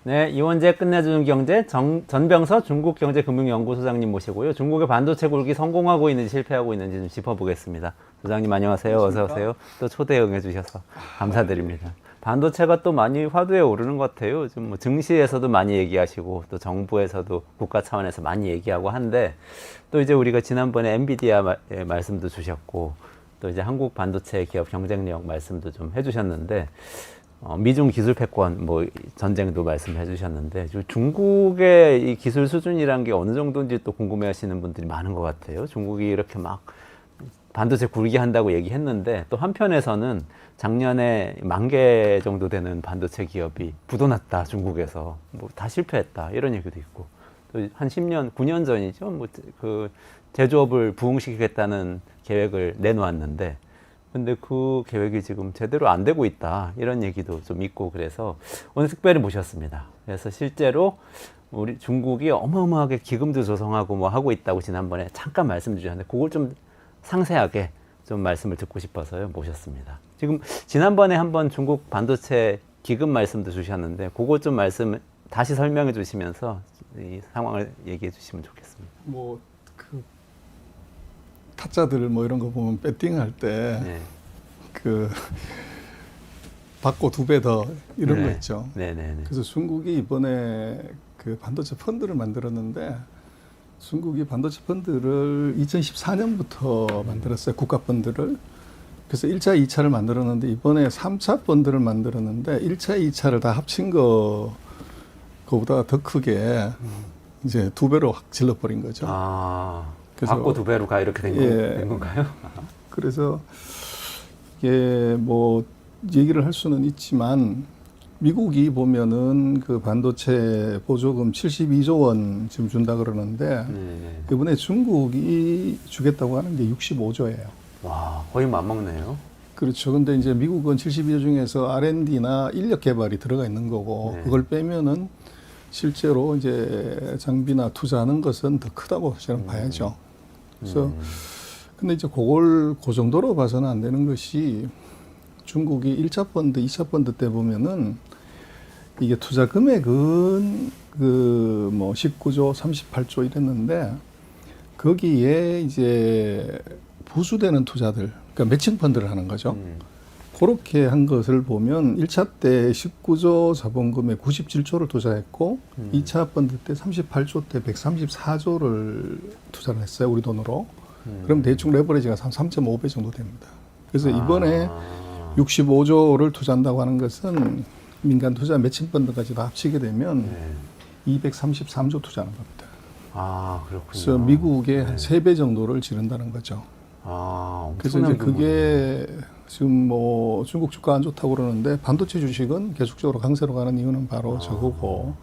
네, 이원재 끝내주는 경제 전병서 중국경제금융연구소장님 모시고요. 중국의 반도체 굴기 성공하고 있는지 실패하고 있는지 좀 짚어보겠습니다. 소장님 안녕하세요. 어서 오세요. 또 초대 응해주셔서 감사드립니다. 반도체가 또 많이 화두에 오르는 것 같아요. 좀 뭐 증시에서도 많이 얘기하시고 또 정부에서도 국가 차원에서 많이 얘기하고 한데 또 이제 우리가 지난번에 엔비디아 말씀도 주셨고 또 이제 한국 반도체 기업 경쟁력 말씀도 좀 해주셨는데 미중 기술 패권 뭐 전쟁도 말씀해 주셨는데 중국의 이 기술 수준이란 게 어느 정도인지 또 궁금해 하시는 분들이 많은 것 같아요. 중국이 이렇게 막 반도체 굴게 한다고 얘기했는데 또 한편에서는 작년에 10,000개 정도 되는 반도체 기업이 부도났다 중국에서 뭐 다 실패했다 이런 얘기도 있고 또 한 10년 9년 전이죠. 뭐 그 제조업을 부흥시키겠다는 계획을 내놓았는데 근데 그 계획이 지금 제대로 안 되고 있다 이런 얘기도 좀 있고 그래서 오늘 특별히 모셨습니다. 그래서 실제로 우리 중국이 어마어마하게 기금도 조성하고 뭐 하고 있다고 지난번에 잠깐 말씀 주셨는데 그걸 좀 상세하게 좀 말씀을 듣고 싶어서요 모셨습니다. 지금 지난번에 한번 중국 반도체 기금 말씀도 주셨는데 그거 좀 말씀 다시 설명해 주시면서 이 상황을 얘기해 주시면 좋겠습니다. 뭐 그 타짜들 뭐 이런 거 보면 배팅할 때 그 받고 2배 더 이런 거 있죠. 네네네. 그래서 중국이 이번에 그 반도체 펀드를 만들었는데 중국이 반도체 펀드를 2014년부터 만들었어요. 국가 펀드를. 그래서 1차, 2차를 만들었는데 이번에 3차 펀드를 만들었는데 1차, 2차를 다 합친 거보다 더 크게 이제 2배로 확 질러버린 거죠. 아, 그래서 받고 2배로 가 이렇게 된 건가요? 그래서 이게 뭐 얘기를 할 수는 있지만 미국이 보면은 그 반도체 보조금 72조 원 지금 준다 그러는데 이번에 중국이 주겠다고 하는 게 65조예요. 와, 거의 맞먹네요. 그렇죠. 근데 이제 미국은 72조 중에서 R&D나 인력 개발이 들어가 있는 거고 그걸 빼면은 실제로 이제 장비나 투자하는 것은 더 크다고 저는 봐야죠. 그래서 근데 이제 그걸 그 정도로 봐서는 안 되는 것이 중국이 1차 펀드, 2차 펀드 때 보면은 이게 투자 금액은 그 뭐 19조, 38조 이랬는데 거기에 이제 부수되는 투자들, 그러니까 매칭 펀드를 하는 거죠. 그렇게 한 것을 보면 1차 때 19조 자본금에 97조를 투자했고 2차 펀드 때 38조 때 134조를 투자를 했어요. 우리 돈으로. 그럼 대충 레버리지가 한 3.5배 정도 됩니다. 그래서 이번에 65조를 투자한다고 하는 것은 민간 투자 매칭 펀드까지 다 합치게 되면 233조 투자하는 겁니다. 아, 그렇군요. 그래서 미국의 한 3배 정도를 지른다는 거죠. 아, 그래서 이제 그게 지금 뭐 중국 주가 안 좋다고 그러는데 반도체 주식은 계속적으로 강세로 가는 이유는 바로 저거고.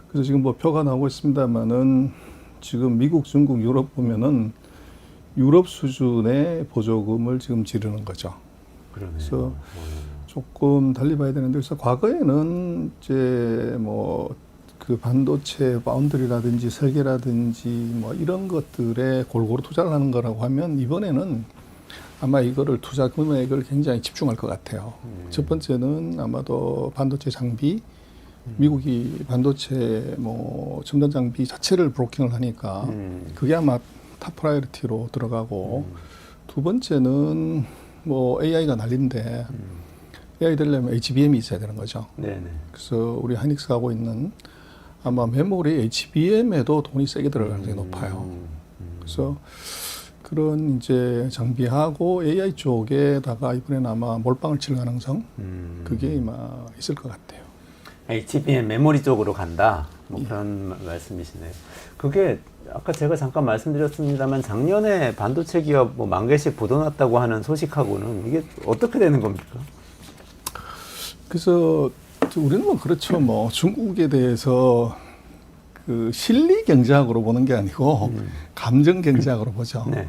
그래서 지금 뭐 표가 나오고 있습니다만은 지금 미국, 중국, 유럽 보면은 유럽 수준의 보조금을 지금 지르는 거죠. 그러네요. 그래서 조금 달리 봐야 되는데, 그래서 과거에는 이제 뭐 그 반도체 바운드리라든지 설계라든지 뭐 이런 것들에 골고루 투자를 하는 거라고 하면 이번에는 아마 이거를 투자 금액을 굉장히 집중할 것 같아요. 첫 번째는 아마도 반도체 장비, 미국이 반도체 뭐 첨단 장비 자체를 브로킹을 하니까 그게 아마 탑 프라이어리티로 들어가고 두 번째는 뭐 AI가 난리인데 AI 되려면 HBM이 있어야 되는 거죠. 네네. 그래서 우리 하이닉스가 하고 있는 아마 메모리 HBM에도 돈이 세게 들어갈 가능성이 높아요. 그래서 그런 이제 장비하고 AI 쪽에다가 이번에는 아마 몰빵을 칠 가능성 그게 아마 있을 것 같아요. HBM 메모리 쪽으로 간다. 뭐 그런 말씀이시네요. 그게 아까 제가 잠깐 말씀드렸습니다만 작년에 반도체 기업 뭐 10,000개씩 부도났다고 하는 소식하고는 이게 어떻게 되는 겁니까? 그래서 우리는 뭐 그렇죠. 뭐 중국에 대해서 그 실리 경제학으로 보는 게 아니고 감정 경제학으로 보죠. 네.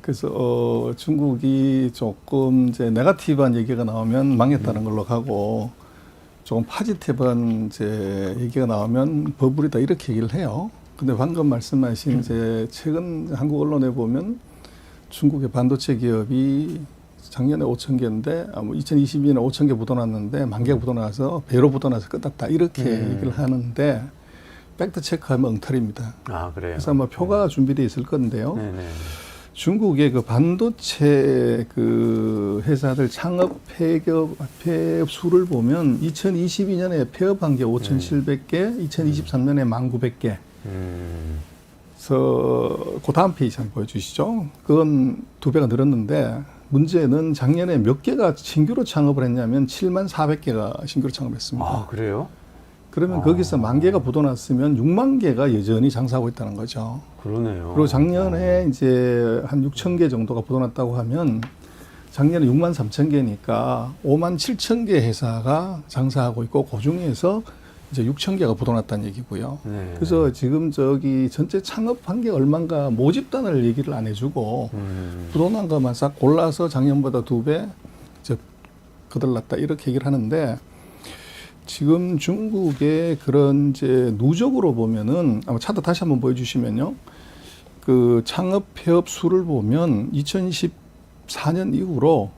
그래서 중국이 조금 이제 네거티브한 얘기가 나오면 망했다는 걸로 가고 조금 파지티브한 이제 얘기가 나오면 버블이다 이렇게 얘기를 해요. 근데 방금 말씀하신 이제 최근 한국 언론에 보면 중국의 반도체 기업이 작년에 5천 개인데 2022년에 5천 개 묻어놨는데 10,000개 묻어나서 배로 묻어나서 끝났다 이렇게 얘기를 하는데 팩트 체크하면 엉터리입니다. 아, 그래요? 그래서 아마 표가 준비되어 있을 건데요. 네네. 중국의 그 반도체 그 회사들 창업 폐업 수를 보면 2022년에 폐업한 게 5,700개, 2023년에 1,900개. 그래서 그 다음 페이지 한번 보여주시죠. 그건 2배가 늘었는데 문제는 작년에 몇 개가 신규로 창업을 했냐면 74,000개가 신규로 창업했습니다. 아, 그래요? 그러면 거기서 10,000개가 묻어났으면 60,000개가 여전히 장사하고 있다는 거죠. 그러네요. 그리고 작년에 이제 한 6,000개 정도가 묻어났다고 하면 작년에 63,000개니까 57,000개 회사가 장사하고 있고 그 중에서 이제 6,000개가 묻어났다는 얘기고요. 네. 그래서 지금 저기 전체 창업한 게 얼마인가 모집단을 얘기를 안 해주고 묻어난 것만 싹 골라서 작년보다 2배 이제 거들났다 이렇게 얘기를 하는데 지금 중국의 그런 이제 누적으로 보면은 아마 차트 다시 한번 보여주시면요. 그 창업 폐업 수를 보면 2014년 이후로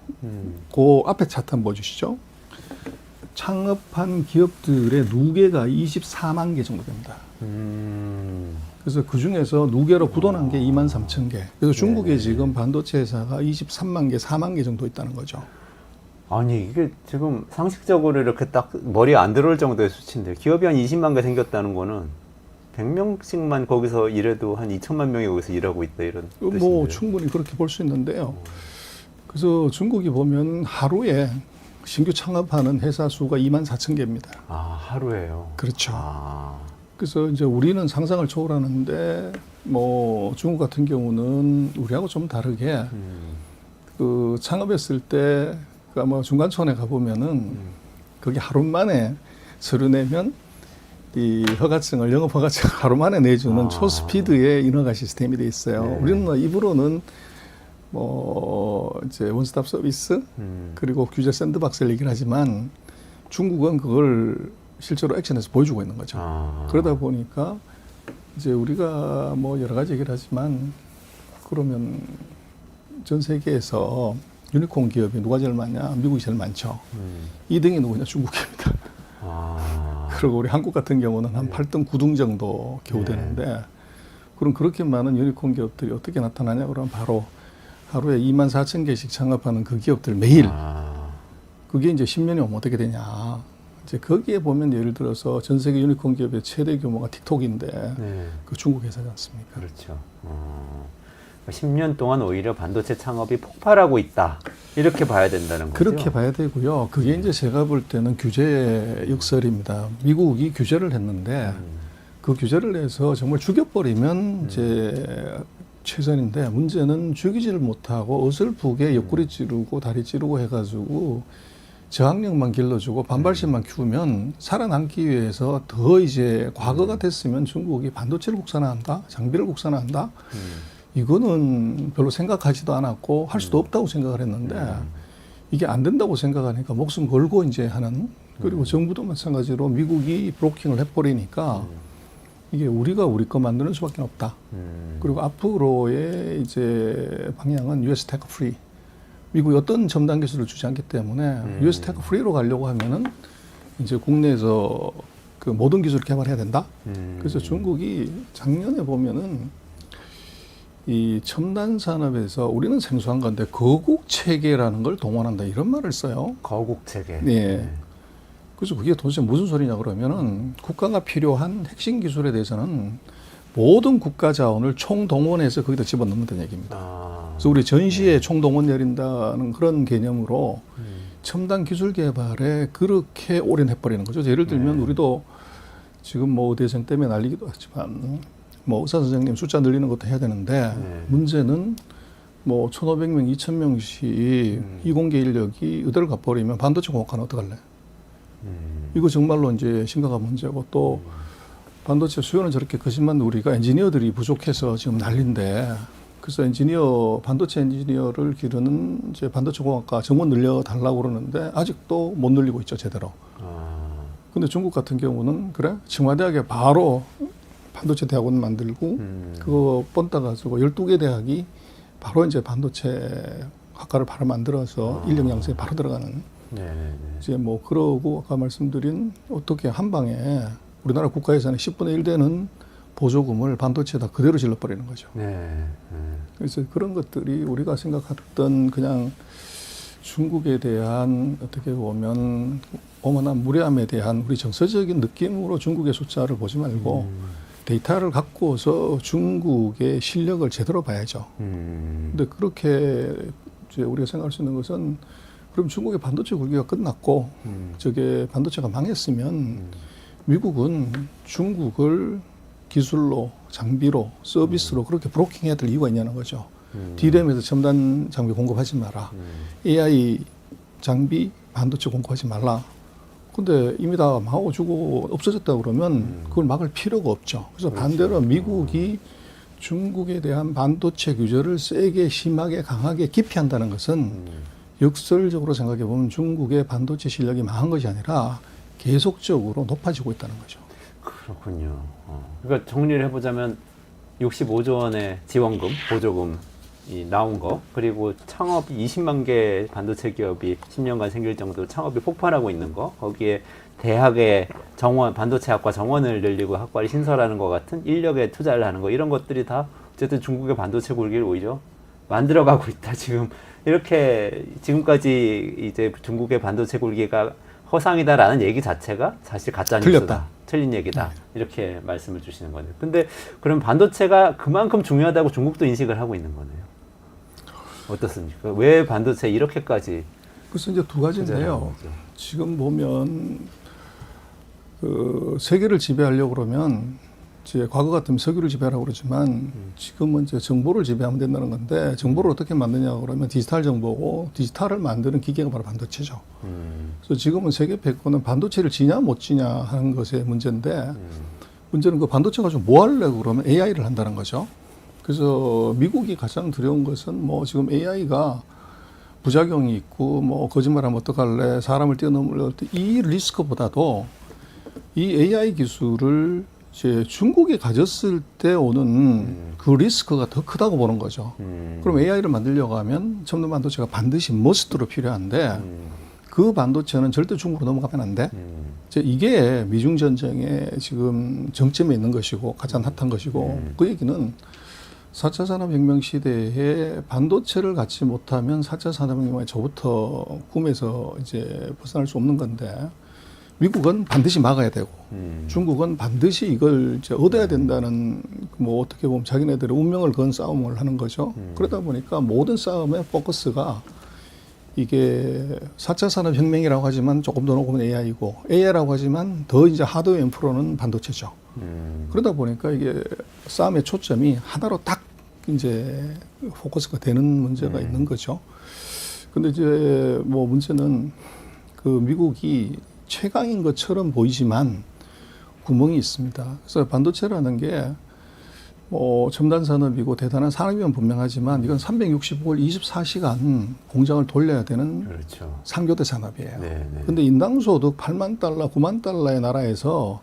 그 앞에 차트 한번 보여주시죠. 창업한 기업들의 누계가 24만 개 정도 됩니다. 그래서 그 중에서 누계로 굳어난 게 23,000개. 그래서 중국에 네네. 지금 반도체 회사가 23만 개, 4만 개 정도 있다는 거죠. 아니, 이게 지금 상식적으로 이렇게 딱 머리에 안 들어올 정도의 수치인데, 기업이 한 20만 개 생겼다는 거는 100명씩만 거기서 일해도 한 2천만 명이 거기서 일하고 있다, 이런 뜻인데요. 뭐 충분히 그렇게 볼 수 있는데요. 그래서 중국이 보면 하루에 신규 창업하는 회사 수가 24,000개입니다. 아, 하루에요? 그렇죠. 아, 그래서 이제 우리는 상상을 초월하는데 뭐 중국 같은 경우는 우리하고 좀 다르게 그 창업했을 때 뭐 중간촌에 가보면은 거기 하루 만에 서류 내면 이 허가증을 영업 허가증 하루 만에 내주는 초스피드의 인허가 시스템이 돼 있어요. 네. 우리는 뭐 입으로는 뭐 이제 원스톱 서비스 그리고 규제 샌드박스를 얘기를 하지만 중국은 그걸 실제로 액션에서 보여주고 있는 거죠. 아. 그러다 보니까 이제 우리가 뭐 여러 가지 얘기를 하지만 그러면 전 세계에서 유니콘 기업이 누가 제일 많냐? 미국이 제일 많죠. 2등이 누구냐? 중국입니다. 아. 그리고 우리 한국 같은 경우는 한 8등, 9등 정도 겨우 되는데 그럼 그렇게 많은 유니콘 기업들이 어떻게 나타나냐? 그러면 바로 하루에 24,000개씩 창업하는 그 기업들 매일 그게 이제 10년이 오면 어떻게 되냐? 이제 거기에 보면 예를 들어서 전 세계 유니콘 기업의 최대 규모가 틱톡인데 네. 그 중국 회사지 않습니까? 그렇죠. 10년 동안 오히려 반도체 창업이 폭발하고 있다. 이렇게 봐야 된다는 거죠. 그렇게 봐야 되고요. 그게 이제 제가 볼 때는 규제의 역설입니다. 미국이 규제를 했는데 그 규제를 해서 정말 죽여버리면 이제 최선인데 문제는 죽이지를 못하고 어설프게 옆구리 찌르고 다리 찌르고 해가지고 저항력만 길러주고 반발심만 키우면 살아남기 위해서 더 이제 과거가 됐으면 중국이 반도체를 국산화한다, 장비를 국산화한다. 이거는 별로 생각하지도 않았고 할 수도 없다고 생각을 했는데 이게 안 된다고 생각하니까 목숨 걸고 이제 하는 그리고 정부도 마찬가지로 미국이 브로킹을 해버리니까 이게 우리가 우리 거 만드는 수밖에 없다. 그리고 앞으로의 이제 방향은 US 테크 프리. 미국이 어떤 첨단 기술을 주지 않기 때문에 US 테크 프리로 가려고 하면은 이제 국내에서 그 모든 기술을 개발해야 된다. 그래서 중국이 작년에 보면은 이 첨단 산업에서 우리는 생소한 건데 거국 체계라는 걸 동원한다 이런 말을 써요. 거국 체계. 네. 그래서 그게 도대체 무슨 소리냐 그러면은 국가가 필요한 핵심 기술에 대해서는 모든 국가 자원을 총동원해서 거기다 집어넣는다는 얘기입니다. 그래서 우리 전시에 총동원 내린다는 그런 개념으로 첨단 기술 개발에 그렇게 올인해버리는 거죠. 예를 들면 우리도 지금 뭐 의대생 때문에 난리기도 하지만 뭐 의사 선생님 숫자 늘리는 것도 해야 되는데 문제는 뭐 1,500명, 2,000명씩 이공계 인력이 의대를 가버리면 반도체 공학과는 어떡할래? 이거 정말로 이제 심각한 문제고 또 반도체 수요는 저렇게 크지만 우리가 엔지니어들이 부족해서 지금 난린데 그래서 반도체 엔지니어를 기르는 이제 반도체 공학과 정원 늘려달라고 그러는데 아직도 못 늘리고 있죠, 제대로. 근데 중국 같은 경우는 그래?清华대학에 바로 반도체 대학원 만들고 그거 뻔따 가지고 12개 대학이 바로 이제 반도체 학과를 바로 만들어서 인력 양성에 바로 들어가는 네네네. 이제 뭐 그러고 아까 말씀드린 어떻게 한 방에 우리나라 국가 예산의 10분의 1 되는 보조금을 반도체에다 그대로 질러버리는 거죠. 네. 그래서 그런 것들이 우리가 생각했던 그냥 중국에 대한 어떻게 보면 오만한 무례함에 대한 우리 정서적인 느낌으로 중국의 숫자를 보지 말고 데이터를 갖고서 중국의 실력을 제대로 봐야죠. 근데 그렇게 이제 우리가 생각할 수 있는 것은 그럼 중국의 반도체 굴기가 끝났고 저게 반도체가 망했으면 미국은 중국을 기술로, 장비로, 서비스로 그렇게 브로킹해야 될 이유가 있냐는 거죠. D램에서 첨단 장비 공급하지 마라. AI 장비, 반도체 공급하지 말라. 근데 이미 다 망하고 주고 없어졌다 그러면 그걸 막을 필요가 없죠. 그래서 반대로 미국이 중국에 대한 반도체 규제를 세게, 심하게, 강하게 기피한다는 것은 역설적으로 생각해 보면 중국의 반도체 실력이 망한 것이 아니라 계속적으로 높아지고 있다는 거죠. 그렇군요. 그러니까 정리를 해보자면 65조 원의 지원금, 보조금이 나온 거, 그리고 창업이 20만 개 반도체 기업이 10년간 생길 정도로 창업이 폭발하고 있는 거, 거기에 대학의 정원, 반도체학과 정원을 늘리고 학과를 신설하는 것 같은 인력에 투자를 하는 거, 이런 것들이 다 어쨌든 중국의 반도체 굴기를 오히려 만들어가고 있다. 지금 이렇게 지금까지 이제 중국의 반도체 굴기가 허상이다라는 얘기 자체가 사실 가짜 뉴스다. 틀렸다. 틀린 얘기다. 이렇게 말씀을 주시는 거네요. 근데 그럼 반도체가 그만큼 중요하다고 중국도 인식을 하고 있는 거네요. 어떻습니까? 왜 반도체 이렇게까지? 그래서 이제 두 가지인데요. 지금 보면 그 세계를 지배하려고 그러면 이제 과거 같으면 석유를 지배하라고 그러지만 지금은 이제 정보를 지배하면 된다는 건데 정보를 어떻게 만드냐 그러면 디지털 정보고 디지털을 만드는 기계가 바로 반도체죠. 그래서 지금은 세계 패권은 반도체를 지냐 못 지냐 하는 것의 문제인데 문제는 그 반도체 가지고 뭐 하려고 그러면 AI를 한다는 거죠. 그래서 미국이 가장 두려운 것은 뭐 지금 AI가 부작용이 있고 뭐 거짓말하면 어떡할래 사람을 뛰어넘을 이 리스크보다도 이 AI 기술을 이제 중국이 가졌을 때 오는 그 리스크가 더 크다고 보는 거죠. 그럼 AI를 만들려고 하면 첨단 반도체가 반드시 머스트로 필요한데 그 반도체는 절대 중국으로 넘어가면 안 돼. 이제 이게 미중 전쟁의 지금 정점에 있는 것이고 가장 핫한 것이고 그 얘기는 4차 산업혁명 시대에 반도체를 갖지 못하면 4차 산업혁명의 저부터 꿈에서 이제 벗어날 수 없는 건데 미국은 반드시 막아야 되고 중국은 반드시 이걸 이제 얻어야 된다는 뭐 어떻게 보면 자기네들의 운명을 건 싸움을 하는 거죠. 그러다 보니까 모든 싸움의 포커스가 이게 4차 산업혁명이라고 하지만 조금 더 높으면 AI고 AI라고 하지만 더 이제 하드웨어 인프로는 반도체죠. 그러다 보니까 이게 싸움의 초점이 하나로 딱 이제 포커스가 되는 문제가 있는 거죠. 근데 이제 뭐 문제는 그 미국이 최강인 것처럼 보이지만 구멍이 있습니다. 그래서 반도체라는 게 뭐 첨단 산업이고 대단한 산업이면 분명하지만 이건 365일 24시간 공장을 돌려야 되는 그렇죠. 상교대 산업이에요. 네네. 근데 인당 소득 8만 달러, 9만 달러의 나라에서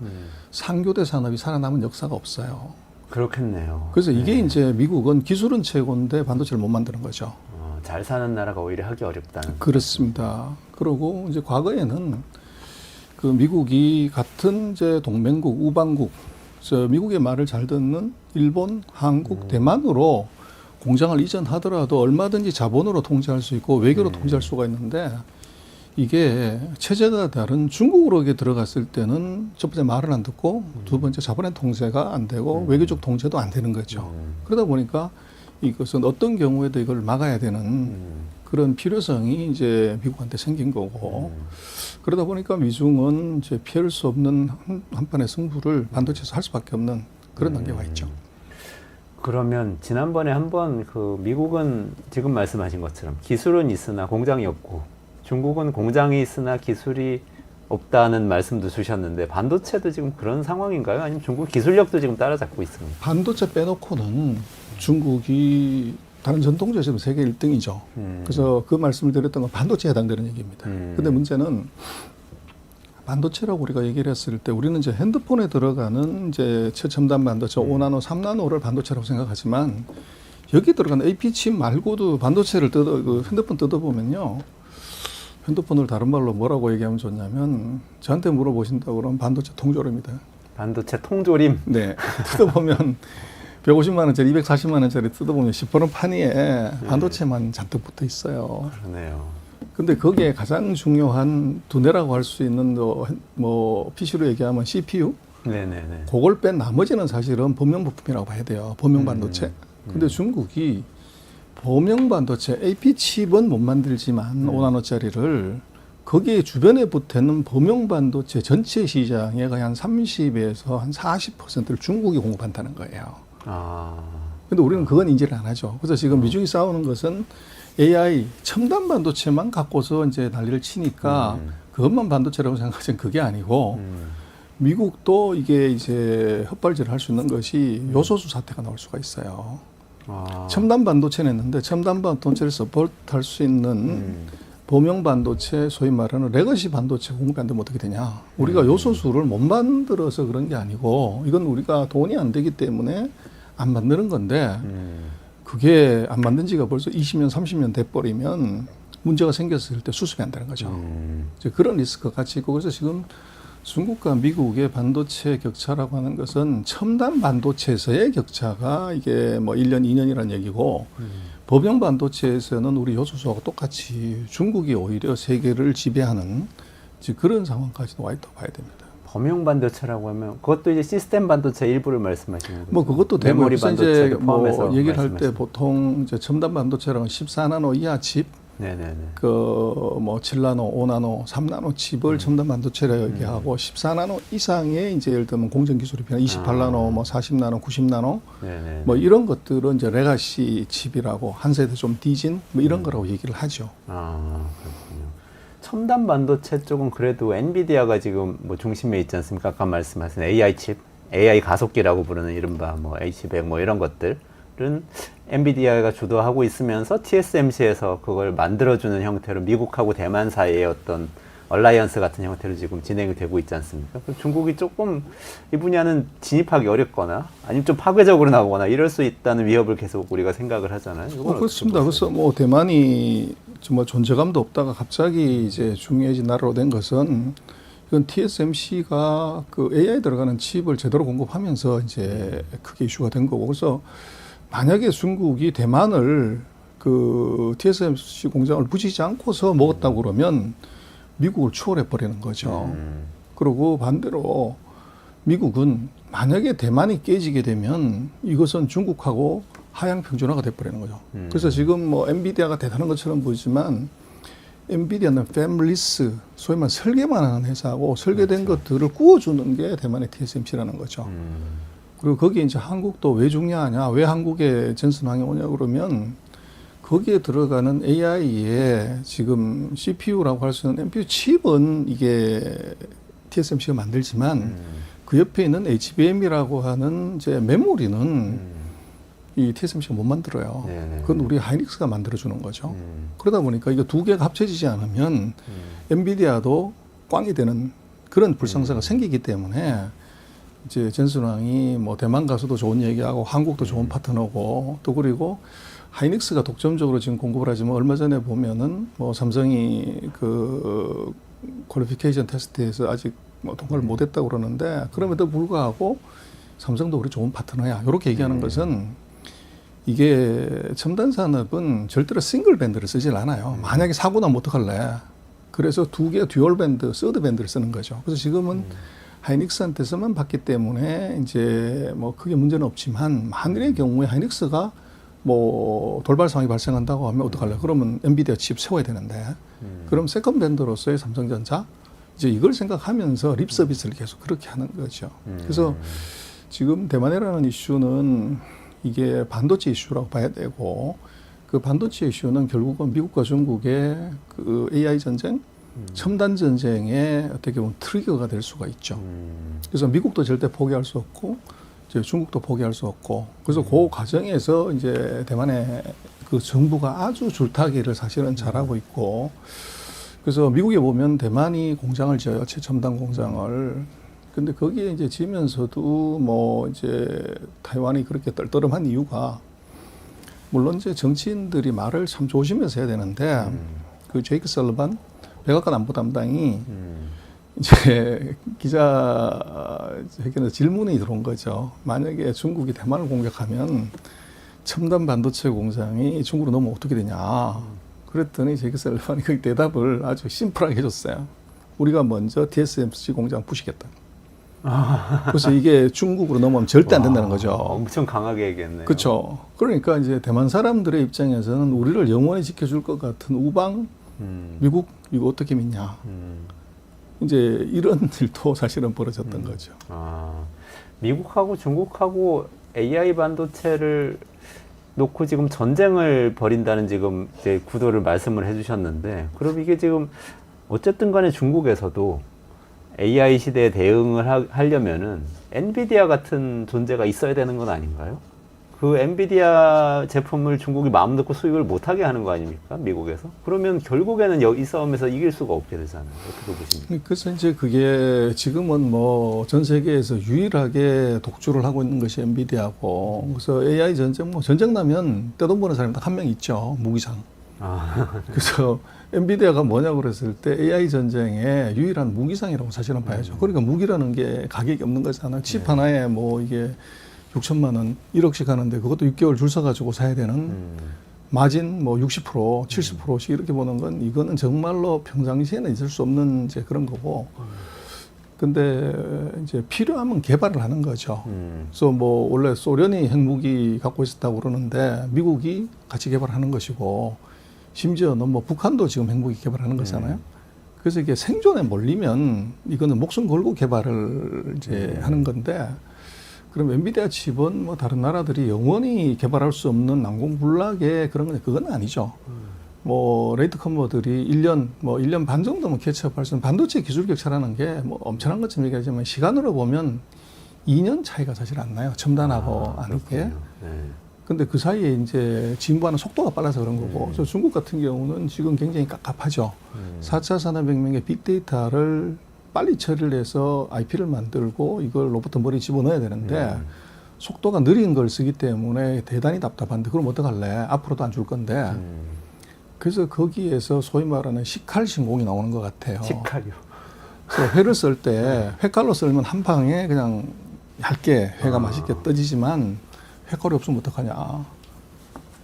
상교대 산업이 살아남은 역사가 없어요. 그렇겠네요. 그래서 이게 이제 미국은 기술은 최고인데 반도체를 못 만드는 거죠. 잘 사는 나라가 오히려 하기 어렵다는. 그렇습니다. 그리고 이제 과거에는 그 미국이 같은 이제 동맹국, 우방국, 미국의 말을 잘 듣는 일본, 한국, 대만으로 공장을 이전하더라도 얼마든지 자본으로 통제할 수 있고 외교로 통제할 수가 있는데 이게 체제가 다른 중국으로 이게 들어갔을 때는 첫 번째 말을 안 듣고 두 번째 자본의 통제가 안 되고 외교적 통제도 안 되는 거죠. 그러다 보니까 이것은 어떤 경우에도 이걸 막아야 되는 그런 필요성이 이제 미국한테 생긴 거고 그러다 보니까 미중은 이제 피할 수 없는 한판의 승부를 반도체에서 할 수밖에 없는 그런 단계가 있죠. 그러면 지난번에 한번 그 미국은 지금 말씀하신 것처럼 기술은 있으나 공장이 없고 중국은 공장이 있으나 기술이 없다는 말씀도 주셨는데 반도체도 지금 그런 상황인가요? 아니면 중국 기술력도 지금 따라잡고 있습니까? 반도체 빼놓고는 중국이 다른 전통주에 지금 세계 1등이죠. 그래서 그 말씀을 드렸던 건 반도체에 해당되는 얘기입니다. 근데 문제는 반도체라고 우리가 얘기를 했을 때 우리는 이제 핸드폰에 들어가는 이제 최첨단 반도체 5나노, 3나노를 반도체라고 생각하지만 여기 들어가는 AP칩 말고도 반도체를 핸드폰 뜯어보면요. 핸드폰을 다른 말로 뭐라고 얘기하면 좋냐면 저한테 물어보신다고 그러면 반도체 통조림입니다. 반도체 통조림. 네. 뜯어보면 150만 원짜리, 240만 원짜리 뜯어보면 10% 판이에 반도체만 잔뜩 붙어 있어요. 그러네요. 근데 거기에 가장 중요한 두뇌라고 할 수 있는 뭐 PC로 얘기하면 CPU? 네네네. 그걸 뺀 나머지는 사실은 범용 부품이라고 봐야 돼요. 범용 반도체. 근데 중국이 범용 반도체 AP 칩은 못 만들지만 5나노짜리를 거기에 주변에 붙는 범용 반도체 전체 시장의 거의 한 30에서 한 40%를 중국이 공급한다는 거예요. 아. 근데 우리는 그건 인지를 안 하죠. 그래서 지금 미중이 싸우는 것은 AI 첨단 반도체만 갖고서 이제 난리를 치니까 그것만 반도체라고 생각하지는 그게 아니고 미국도 이게 이제 헛발질을 할 수 있는 것이 요소수 사태가 나올 수가 있어요. 아. 첨단 반도체는 했는데 첨단 반도체를 서포트할 수 있는 범용 반도체, 소위 말하는 레거시 반도체 공급이 안 되면 어떻게 되냐. 우리가 요소수를 못 만들어서 그런 게 아니고 이건 우리가 돈이 안 되기 때문에 안 만드는 건데 그게 안 만든 지가 벌써 20년, 30년 돼버리면 문제가 생겼을 때 수습이 안 되는 거죠. 이제 그런 리스크가 같이 있고 그래서 지금 중국과 미국의 반도체 격차라고 하는 것은 첨단 반도체에서의 격차가 이게 뭐 1년, 2년이라는 얘기고 범용 반도체에서는 우리 요소수하고 똑같이 중국이 오히려 세계를 지배하는 이제 그런 상황까지도 와 있다고 봐야 됩니다. 범용 반도체라고 하면 그것도 이제 시스템 반도체 일부를 말씀하시는 거죠. 뭐 그것도 메모리 반도체를 포함해서 뭐 얘기를 할 때 말씀하시는 보통 이제 첨단 반도체라는 14나노 이하 칩, 네네네. 그 뭐 7나노, 5나노, 3나노 칩을 첨단 반도체라 얘기하고 14나노 이상의 이제 예를 들면 공정 기술이 필요한 28나노, 뭐 40나노, 90나노 네네. 뭐 이런 것들은 이제 레가시 칩이라고 한 세대 좀 뒤진 뭐 이런 거라고 얘기를 하죠. 아, 그렇군요. 첨단 반도체 쪽은 그래도 엔비디아가 지금 뭐 중심에 있지 않습니까? 아까 말씀하신 AI 칩, AI 가속기라고 부르는 이른바 뭐 H100 뭐 이런 것들은 엔비디아가 주도하고 있으면서 TSMC에서 그걸 만들어주는 형태로 미국하고 대만 사이의 어떤 얼라이언스 같은 형태로 지금 진행이 되고 있지 않습니까? 그럼 중국이 조금 이 분야는 진입하기 어렵거나 아니면 좀 파괴적으로 나오거나 이럴 수 있다는 위협을 계속 우리가 생각을 하잖아요. 이건 그렇습니다. 그래서 뭐 대만이 정말 존재감도 없다가 갑자기 이제 중요해진 나라로 된 것은 이건 TSMC가 그 AI 들어가는 칩을 제대로 공급하면서 이제 크게 이슈가 된 거고 그래서 만약에 중국이 대만을 그 TSMC 공장을 부지지 않고서 먹었다고 그러면 미국을 추월해 버리는 거죠. 그리고 반대로 미국은 만약에 대만이 깨지게 되면 이것은 중국하고 하향 평준화가 돼 버리는 거죠. 그래서 지금 뭐 엔비디아가 대단한 것처럼 보이지만 엔비디아는 팹리스, 소위 말해 설계만 하는 회사고 설계된 것들을 구워주는 게 대만의 TSMC라는 거죠. 그리고 거기에 이제 한국도 왜 중요하냐, 왜 한국에 전선왕이 오냐 그러면 거기에 들어가는 AI에 지금 CPU라고 할 수 있는 NPU 칩은 이게 TSMC가 만들지만 그 옆에 있는 HBM이라고 하는 이제 메모리는 이 TSMC가 못 만들어요. 그건 우리 하이닉스가 만들어주는 거죠. 그러다 보니까 이거 두 개가 합쳐지지 않으면 엔비디아도 꽝이 되는 그런 불상사가 생기기 때문에 이제 전순왕이 뭐 대만 가서도 좋은 얘기하고 한국도 좋은 파트너고 또 그리고 하이닉스가 독점적으로 지금 공급을 하지만 얼마 전에 보면은 뭐 삼성이 그 퀄리피케이션 테스트에서 아직 뭐 통과를 못했다고 그러는데 그럼에도 불구하고 삼성도 우리 좋은 파트너야 이렇게 얘기하는 것은 이게 첨단 산업은 절대로 싱글 밴드를 쓰질 않아요. 만약에 사고 나면 어떡할래? 그래서 두 개 듀얼 밴드, 서드 밴드를 쓰는 거죠. 그래서 지금은 하이닉스한테서만 받기 때문에 이제 뭐 크게 문제는 없지만 만일의 경우에 하이닉스가 뭐 돌발 상황이 발생한다고 하면 어떡할래? 그러면 엔비디아 칩 세워야 되는데 그럼 세컨 밴드로서의 삼성전자 이제 이걸 생각하면서 립 서비스를 계속 그렇게 하는 거죠. 그래서 지금 대만이라는 이슈는 이게 반도체 이슈라고 봐야 되고 그 반도체 이슈는 결국은 미국과 중국의 그 AI 전쟁, 첨단 전쟁의 어떻게 보면 트리거가 될 수가 있죠. 그래서 미국도 절대 포기할 수 없고 이제 중국도 포기할 수 없고 그래서 그 과정에서 이제 대만의 그 정부가 아주 줄타기를 사실은 잘하고 있고 그래서 미국에 보면 대만이 공장을 지어요. 최첨단 공장을. 근데 거기에 이제 지면서도 뭐 이제 타이완이 그렇게 떨떠름한 이유가 물론 이제 정치인들이 말을 참 조심해서 해야 되는데 그 제이크 설리반 백악관 안보 담당이 이제 기자회견에서 질문이 들어온 거죠. 만약에 중국이 대만을 공격하면 첨단 반도체 공장이 중국으로 넘어오면 어떻게 되냐. 그랬더니 제이크 설리반이 그 대답을 아주 심플하게 해줬어요. 우리가 먼저 TSMC 공장 부시겠다. 그래서 이게 중국으로 넘어오면 절대 안 된다는 거죠. 엄청 강하게 얘기했네요. 그렇죠. 그러니까 이제 대만 사람들의 입장에서는 우리를 영원히 지켜줄 것 같은 우방 미국 이거 어떻게 믿냐. 이제 이런 일도 사실은 벌어졌던 거죠. 미국하고 중국하고 AI 반도체를 놓고 지금 전쟁을 벌인다는 지금 이제 구도를 말씀을 해주셨는데, 그럼 이게 지금 어쨌든 간에 중국에서도 AI 시대에 대응을 하려면은 엔비디아 같은 존재가 있어야 되는 건 아닌가요? 그 엔비디아 제품을 중국이 마음 놓고 수입을 못하게 하는 거 아닙니까? 미국에서? 그러면 결국에는 이 싸움에서 이길 수가 없게 되잖아요. 어떻게 보십니까? 그래서 이제 그게 지금은 뭐 전 세계에서 유일하게 독주를 하고 있는 것이 엔비디아고, 그래서 AI 전쟁, 뭐 전쟁 나면 떼돈 버는 사람이 딱 한 명 있죠. 무기상. 그래서 엔비디아가 뭐냐고 그랬을 때 AI 전쟁의 유일한 무기상이라고 사실은 봐야죠. 그러니까 무기라는 게 가격이 없는 거잖아요. 칩 하나에 뭐 이게 6천만 원, 1억씩 하는데 그것도 6개월 줄 서가지고 사야 되는 마진 뭐 60%, 70%씩 이렇게 보는 건 이거는 정말로 평상시에는 있을 수 없는 이제 그런 거고. 근데 이제 필요하면 개발을 하는 거죠. 그래서 뭐 원래 소련이 핵무기 갖고 있었다고 그러는데 미국이 같이 개발하는 것이고, 심지어는 뭐 북한도 지금 핵무기 개발하는 거잖아요. 그래서 이게 생존에 몰리면 이거는 목숨 걸고 개발을 이제 하는 건데, 그럼 엔비디아 칩은 뭐 다른 나라들이 영원히 개발할 수 없는 난공불락의 그런 건 그건 아니죠. 뭐 레이트 컨버들이 1년 반 정도면 캐치업할 수 있는 반도체 기술 격차라는 게 뭐 엄청난 것처럼 얘기하지만 시간으로 보면 2년 차이가 사실 안 나요. 첨단하고 아니게. 네. 근데 그 사이에 이제 진보하는 속도가 빨라서 그런 거고. 그래서 중국 같은 경우는 지금 굉장히 깝깝하죠. 4차 산업혁명의 빅데이터를 빨리 처리를 해서 IP를 만들고 이걸 로봇 머리 집어넣어야 되는데 속도가 느린 걸 쓰기 때문에 대단히 답답한데 그럼 어떡할래? 앞으로도 안 줄 건데. 그래서 거기에서 소위 말하는 식칼 신공이 나오는 것 같아요. 식칼이요? 그래서 회를 썰 때 회칼로 썰면 한 방에 그냥 얇게 회가 맛있게 떠지지만 회칼이 없으면 어떡하냐.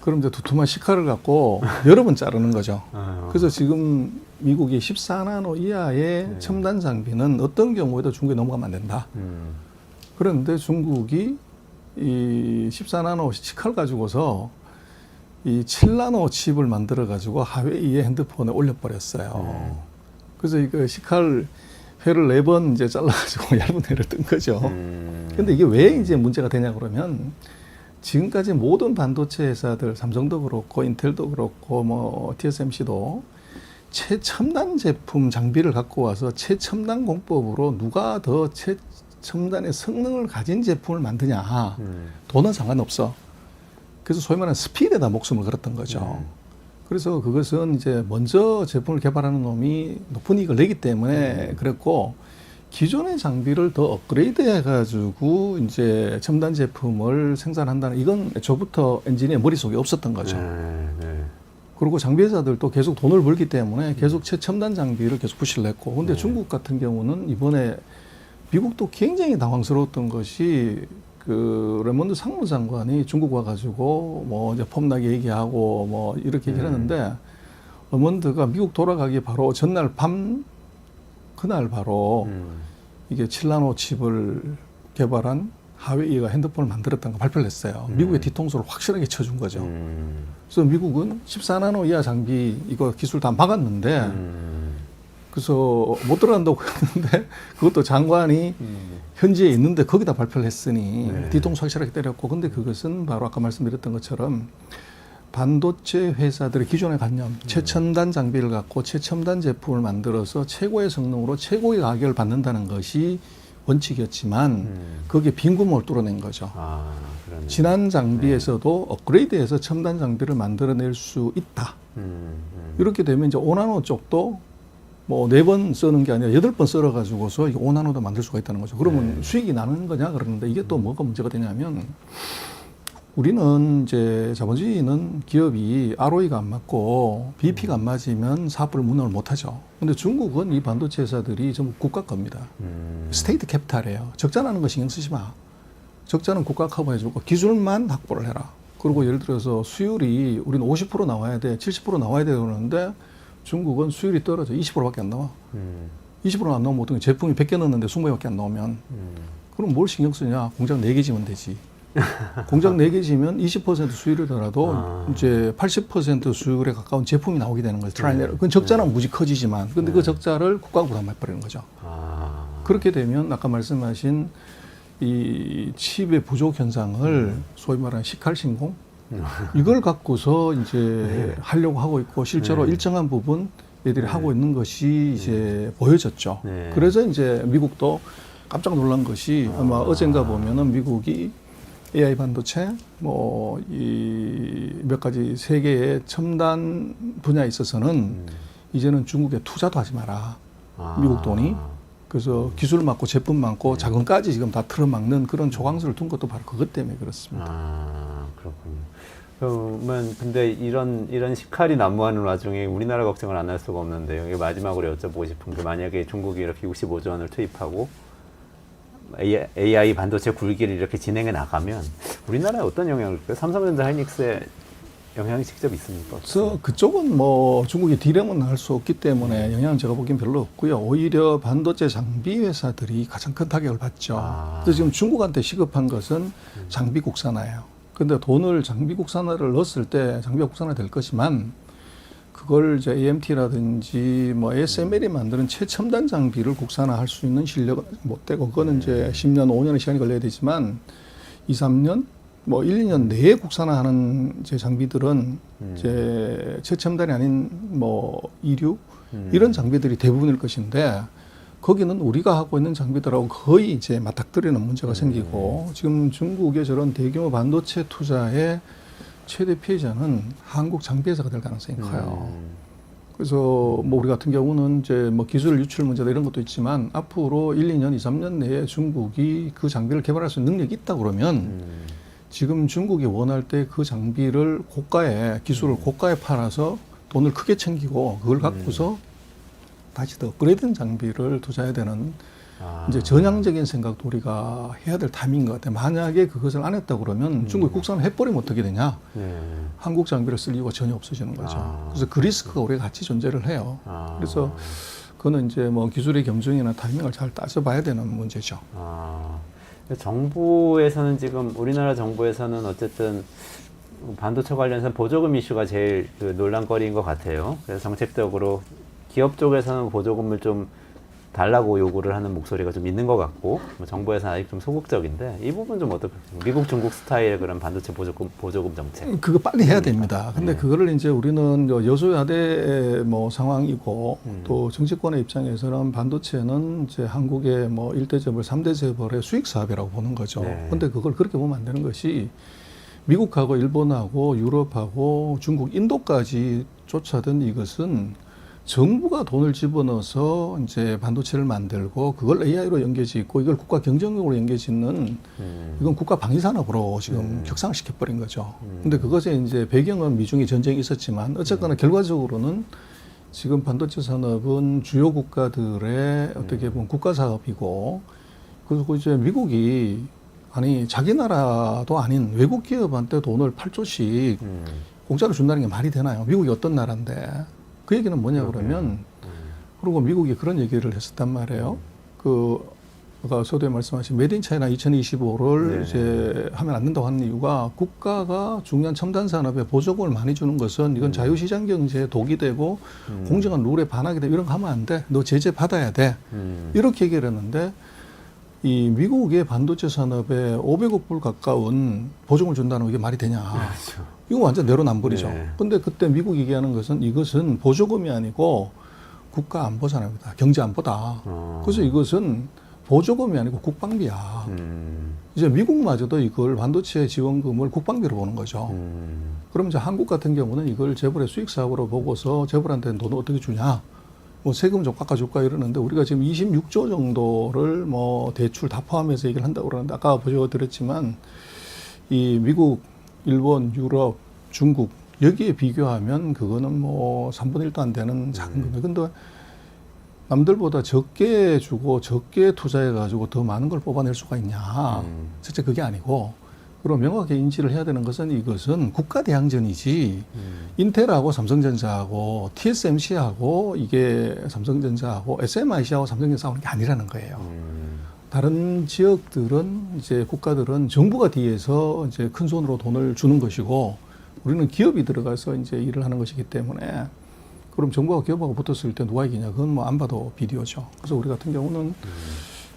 그럼 이제 두툼한 식칼을 갖고 여러 번 자르는 거죠. 그래서 지금 미국이 14나노 이하의 첨단 장비는 어떤 경우에도 중국에 넘어가면 안 된다. 그런데 중국이 이 14나노 식칼 가지고서 이 7나노 칩을 만들어 가지고 하웨이의 핸드폰에 올려버렸어요. 그래서 이거 식칼 회를 4번 이제 잘라가지고 얇은 회를 뜬 거죠. 근데 이게 왜 이제 문제가 되냐 그러면 지금까지 모든 반도체 회사들, 삼성도 그렇고 인텔도 그렇고 뭐 TSMC도 최첨단 제품 장비를 갖고 와서 최첨단 공법으로 누가 더 최첨단의 성능을 가진 제품을 만드냐. 돈은 상관없어. 그래서 소위 말하는 스피드에다 목숨을 걸었던 거죠. 그래서 그것은 이제 먼저 제품을 개발하는 놈이 높은 이익을 내기 때문에 그랬고, 기존의 장비를 더 업그레이드 해가지고 이제 첨단 제품을 생산한다는 이건 애초부터 엔지니어 머릿속에 없었던 거죠. 그리고 장비 회사들도 계속 돈을 벌기 때문에 계속 최첨단 장비를 계속 푸시를 했고, 근데 중국 같은 경우는 이번에 미국도 굉장히 당황스러웠던 것이 그 레몬드 상무장관이 중국 와가지고 뭐 이제 폼나게 얘기하고 뭐 이렇게 얘기를 했는데, 레몬드가 미국 돌아가기 바로 전날 밤 그날 바로 이게 7나노 칩을 개발한 하웨이가 핸드폰을 만들었다는 거 발표를 했어요. 미국의 뒤통수를 확실하게 쳐준 거죠. 그래서 미국은 14나노 이하 장비 이거 기술 다 막았는데 그래서 못 들어간다고 했는데 그것도 장관이 현지에 있는데 거기다 발표를 했으니 뒤통수 확실하게 때렸고, 근데 그것은 바로 아까 말씀드렸던 것처럼 반도체 회사들의 기존의 관념, 최첨단 장비를 갖고 최첨단 제품을 만들어서 최고의 성능으로 최고의 가격을 받는다는 것이 원칙이었지만 거기에 빈 구멍을 뚫어낸 거죠. 지난 장비에서도 업그레이드해서 첨단 장비를 만들어낼 수 있다. 이렇게 되면 이제 5나노 쪽도 뭐 4번 쓰는 게 아니라 8번 썰어가지고서 5나노도 만들 수가 있다는 거죠. 그러면 수익이 나는 거냐 그러는데, 이게 또 뭐가 문제가 되냐면 우리는 이제 자본주의는 기업이 ROE가 안 맞고 BP가 안 맞으면 사업을 운영을 못 하죠. 근데 중국은 이 반도체 회사들이 전부 국가 겁니다. 스테이트 캐피탈이에요. 적자나는 거 신경 쓰지 마. 적자는 국가 커버해주고 기술만 확보를 해라. 그리고 예를 들어서 수율이 우리는 50% 나와야 돼, 70% 나와야 돼 그러는데 중국은 수율이 떨어져 20%밖에 안 나와. 20% 안 나오면 어떻게 제품이 100개 넣었는데 20개밖에 안 나오면 그럼 뭘 신경 쓰냐? 공장 4개 지면 되지. 공장 4개 지면 20% 수율이더라도 이제 80% 수율에 가까운 제품이 나오게 되는 거죠. 그건 적자는 무지 커지지만 근데 그 적자를 국가가 부담해버리는 거죠. 그렇게 되면 아까 말씀하신 이 칩의 부족 현상을 소위 말하는 시칼신공 이걸 갖고서 이제 하려고 하고 있고 실제로 일정한 부분 애들이 하고 있는 것이 이제 보여졌죠. 그래서 이제 미국도 깜짝 놀란 것이 아마 어젠가 보면은 미국이 AI 반도체 뭐 이 몇 가지 세계의 첨단 분야에 있어서는 이제는 중국에 투자도 하지 마라. 미국 돈이. 그래서 기술 많고 제품 많고 자금까지 지금 다 틀어막는 그런 조항수를 둔 것도 바로 그것 때문에 그렇습니다. 그렇군요. 그러면 근데 이런 시칼이 난무하는 와중에 우리나라 걱정을 안 할 수가 없는데 여기 마지막으로 여쭤보고 싶은 게 만약에 중국이 이렇게 65조 원을 투입하고 AI 반도체 굴기를 이렇게 진행해 나가면 우리나라에 어떤 영향을 줄까요? 삼성전자 하이닉스에 영향이 직접 있습니까? 그래서 그쪽은 뭐 중국이 디램은 할 수 없기 때문에 영향은 제가 보기엔 별로 없고요. 오히려 반도체 장비 회사들이 가장 큰 타격을 받죠. 그래서 지금 중국한테 시급한 것은 장비 국산화예요. 근데 돈을 장비 국산화를 넣었을 때 장비가 국산화 될 것이만 그걸 이제 AMT라든지 뭐 ASML이 만드는 최첨단 장비를 국산화할 수 있는 실력은 못 되고 그거는 이제 10년, 5년의 시간이 걸려야 되지만 2, 3년 뭐 1, 2년 내에 국산화하는 이제 장비들은 이제 최첨단이 아닌 뭐 이류 이런 장비들이 대부분일 것인데 거기는 우리가 하고 있는 장비들하고 거의 이제 맞닥뜨리는 문제가 생기고 지금 중국의 저런 대규모 반도체 투자의 최대 피해자는 한국 장비회사가 될 가능성이 커요. 그래서 뭐 우리 같은 경우는 이제 뭐 기술 유출 문제다 이런 것도 있지만 앞으로 1, 2년, 2, 3년 내에 중국이 그 장비를 개발할 수 있는 능력이 있다 그러면 지금 중국이 원할 때 그 장비를 고가에 기술을 고가에 팔아서 돈을 크게 챙기고 그걸 갖고서 다시 더 업그레이드된 장비를 투자해야 되는 이제 전향적인 생각도 우리가 해야 될 타이밍인 것 같아요. 만약에 그것을 안 했다 그러면 중국이 국산을 해버리면 어떻게 되냐? 한국 장비를 쓸 이유가 전혀 없어지는 거죠. 그래서 그 리스크가 우리가 같이 존재를 해요. 그래서 그거는 이제 뭐 기술의 경중이나 타이밍을 잘 따져봐야 되는 문제죠. 정부에서는 지금 우리나라 정부에서는 어쨌든 반도체 관련해서 보조금 이슈가 제일 그 논란거리인 것 같아요. 그래서 정책적으로 기업 쪽에서는 보조금을 좀 달라고 요구를 하는 목소리가 좀 있는 것 같고 뭐 정부에서는 아직 좀 소극적인데 이 부분 좀 어떻게 미국 중국 스타일의 그런 반도체 보조금 정책 그거 빨리 해야 됩니다. 근데 그거를 이제 우리는 여소야대 뭐 상황이고 또 정치권의 입장에서는 반도체는 이제 한국의 뭐 1대 재벌, 3대 재벌의 수익 사업이라고 보는 거죠. 근데 그걸 그렇게 보면 안 되는 것이 미국하고 일본하고 유럽하고 중국, 인도까지 쫓아든 이것은 정부가 돈을 집어넣어서 이제 반도체를 만들고 그걸 AI로 연계짓고 이걸 국가 경쟁력으로 연계짓는 이건 국가 방위산업으로 지금 격상을 시켜버린 거죠. 근데 그것에 이제 배경은 미중의 전쟁이 있었지만 어쨌거나 결과적으로는 지금 반도체 산업은 주요 국가들의 어떻게 보면 국가 사업이고 그리고 이제 미국이 아니 자기 나라도 아닌 외국 기업한테 돈을 8조씩 공짜로 준다는 게 말이 되나요? 미국이 어떤 나라인데? 그 얘기는 뭐냐 그러면 그리고 미국이 그런 얘기를 했었단 말이에요. 그 아까 서두에 말씀하신 메이드 인 차이나 2025를 이제 하면 안 된다고 하는 이유가 국가가 중요한 첨단 산업에 보조금을 많이 주는 것은 이건 자유시장 경제에 독이 되고 공정한 룰에 반하게 되고 이런 거 하면 안 돼. 너 제재 받아야 돼. 이렇게 얘기를 했는데 이 미국의 반도체 산업에 500억 불 가까운 보조금을 준다는 게 말이 되냐. 그렇죠. 이거 완전 내로남불이죠. 근데 그때 미국이 얘기하는 것은 이것은 보조금이 아니고 국가 안보 산업이다. 경제 안보다. 그래서 이것은 보조금이 아니고 국방비야. 이제 미국마저도 이걸 반도체 지원금을 국방비로 보는 거죠. 그럼 이제 한국 같은 경우는 이걸 재벌의 수익 사업으로 보고서 재벌한테는 돈을 어떻게 주냐? 뭐 세금 좀 깎아줄까 이러는데 우리가 지금 26조 정도를 뭐 대출 다 포함해서 얘기를 한다고 그러는데 아까 보여드렸지만 이 미국 일본, 유럽, 중국 여기에 비교하면 그거는 뭐 3분의 1도 안 되는 작은 겁니다. 근데 남들보다 적게 주고 적게 투자해 가지고 더 많은 걸 뽑아낼 수가 있냐. 실제 그게 아니고, 그리고 명확하게 인지를 해야 되는 것은 이것은 국가 대항전이지 인텔하고 삼성전자하고 TSMC하고 이게 삼성전자하고 SMIC하고 삼성전자 싸우는 게 아니라는 거예요. 다른 지역들은 이제 국가들은 정부가 뒤에서 이제 큰 손으로 돈을 주는 것이고, 우리는 기업이 들어가서 이제 일을 하는 것이기 때문에, 그럼 정부가 기업하고 붙었을 때 누가 이기냐? 그건 뭐 안 봐도 비디오죠. 그래서 우리 같은 경우는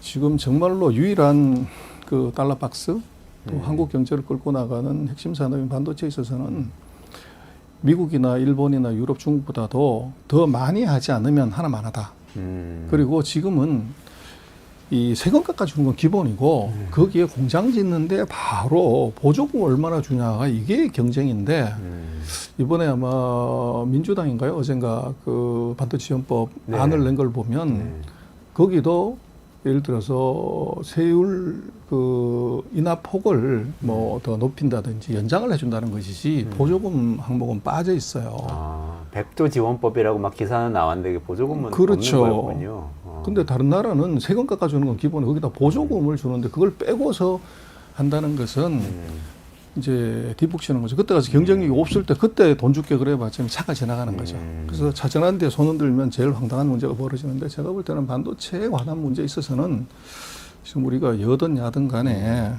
지금 정말로 유일한 그 달러 박스, 또 한국 경제를 끌고 나가는 핵심 산업인 반도체에 있어서는 미국이나 일본이나 유럽, 중국보다도 더 많이 하지 않으면 하나만 하다. 그리고 지금은 이 세금 깎아주는 건 기본이고, 거기에 공장 짓는데 바로 보조금 얼마나 주냐가 이게 경쟁인데, 이번에 아마 민주당인가요? 어젠가 그 반도체 지원법 네. 안을 낸 걸 보면 거기도 예를 들어서 세율 그 인하 폭을 뭐 더 높인다든지 연장을 해준다는 것이지 보조금 항목은 빠져 있어요. 아, 백조 지원법이라고 막 기사는 나왔는데 보조금은 그렇죠. 없는 거였군요. 근데 다른 나라는 세금 깎아주는 건 기본에 거기다 보조금을 주는데 그걸 빼고서 한다는 것은 이제 뒷북치는 거죠. 그때 가서 경쟁력이 없을 때 그때 돈 줄게 그래봤자 차가 지나가는 거죠. 그래서 차전한 데 손 흔들면 제일 황당한 문제가 벌어지는데, 제가 볼 때는 반도체에 관한 문제에 있어서는 지금 우리가 여든 야든 간에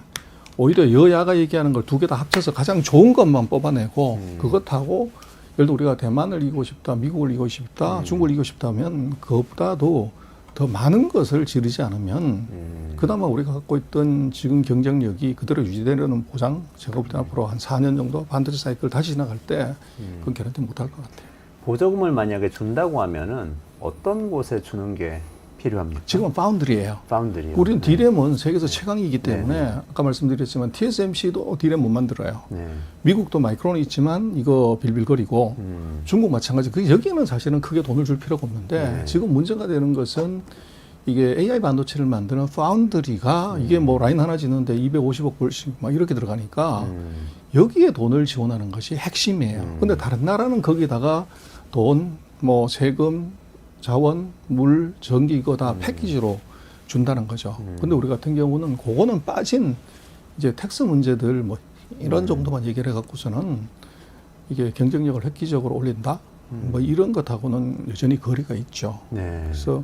오히려 여야가 얘기하는 걸 두 개 다 합쳐서 가장 좋은 것만 뽑아내고 그것하고, 예를 들어 우리가 대만을 이기고 싶다, 미국을 이기고 싶다, 중국을 이기고 싶다면 그것보다도 더 많은 것을 지르지 않으면 그나마 우리가 갖고 있던 지금 경쟁력이 그대로 유지되려는 보장, 제가 볼 때 앞으로 한 4년 정도 반도체 사이클 다시 지나갈 때 그건 개런티 못할 것 같아요. 보조금을 만약에 준다고 하면은 어떤 곳에 주는 게 필요합니까? 지금은 파운드리예요. 파운드리요. 우리는 디램은 세계에서 최강이기 때문에 아까 말씀드렸지만 TSMC도 디램 못 만들어요. 네. 미국도 마이크론이 있지만 이거 빌빌거리고 중국 마찬가지. 그 여기는 사실은 크게 돈을 줄 필요가 없는데 지금 문제가 되는 것은 이게 AI 반도체를 만드는 파운드리가 이게 뭐 라인 하나 짓는데 250억 불씩 막 이렇게 들어가니까 여기에 돈을 지원하는 것이 핵심이에요. 근데 다른 나라는 거기다가 돈, 뭐 세금, 자원, 물, 전기 이거 다 패키지로 준다는 거죠. 근데 우리 같은 경우는 그거는 빠진 이제 텍스 문제들 뭐 이런 정도만 얘기를 해갖고서는 이게 경쟁력을 획기적으로 올린다? 뭐 이런 것하고는 여전히 거리가 있죠. 네. 그래서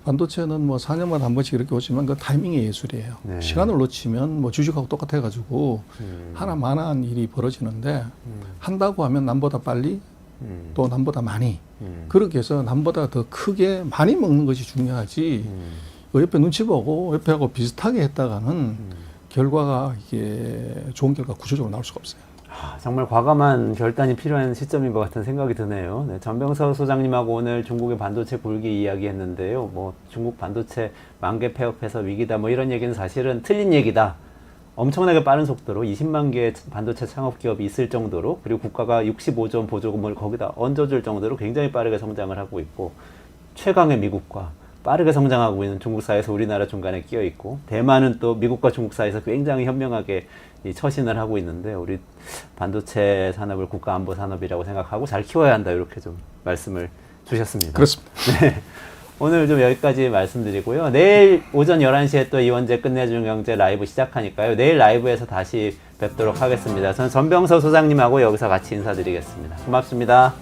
반도체는 뭐 4년마다 한 번씩 이렇게 오지만 그 타이밍의 예술이에요. 네. 시간을 놓치면 뭐 주식하고 똑같아가지고 하나만한 일이 벌어지는데 한다고 하면 남보다 빨리 또 남보다 많이 그렇게 해서 남보다 더 크게 많이 먹는 것이 중요하지 옆에 눈치 보고 옆에하고 비슷하게 했다가는 결과가 이게 좋은 결과 구조적으로 나올 수가 없어요. 정말 과감한 결단이 필요한 시점인 것 같은 생각이 드네요. 네, 전병서 소장님하고 오늘 중국의 반도체 굴기 이야기했는데요. 뭐 중국 반도체 만개 폐업해서 위기다 뭐 이런 얘기는 사실은 틀린 얘기다. 엄청나게 빠른 속도로 20만 개의 반도체 창업 기업이 있을 정도로, 그리고 국가가 65조 원 보조금을 거기다 얹어줄 정도로 굉장히 빠르게 성장을 하고 있고, 최강의 미국과 빠르게 성장하고 있는 중국 사이에서 우리나라 중간에 끼어 있고, 대만은 또 미국과 중국 사이에서 굉장히 현명하게 처신을 하고 있는데, 우리 반도체 산업을 국가 안보 산업이라고 생각하고 잘 키워야 한다, 이렇게 좀 말씀을 주셨습니다. 그렇습니다. 네. 오늘 좀 여기까지 말씀드리고요. 내일 오전 11시에 또 이원재 끝내주는 경제 라이브 시작하니까요. 내일 라이브에서 다시 뵙도록 하겠습니다. 저는 전병서 소장님하고 여기서 같이 인사드리겠습니다. 고맙습니다.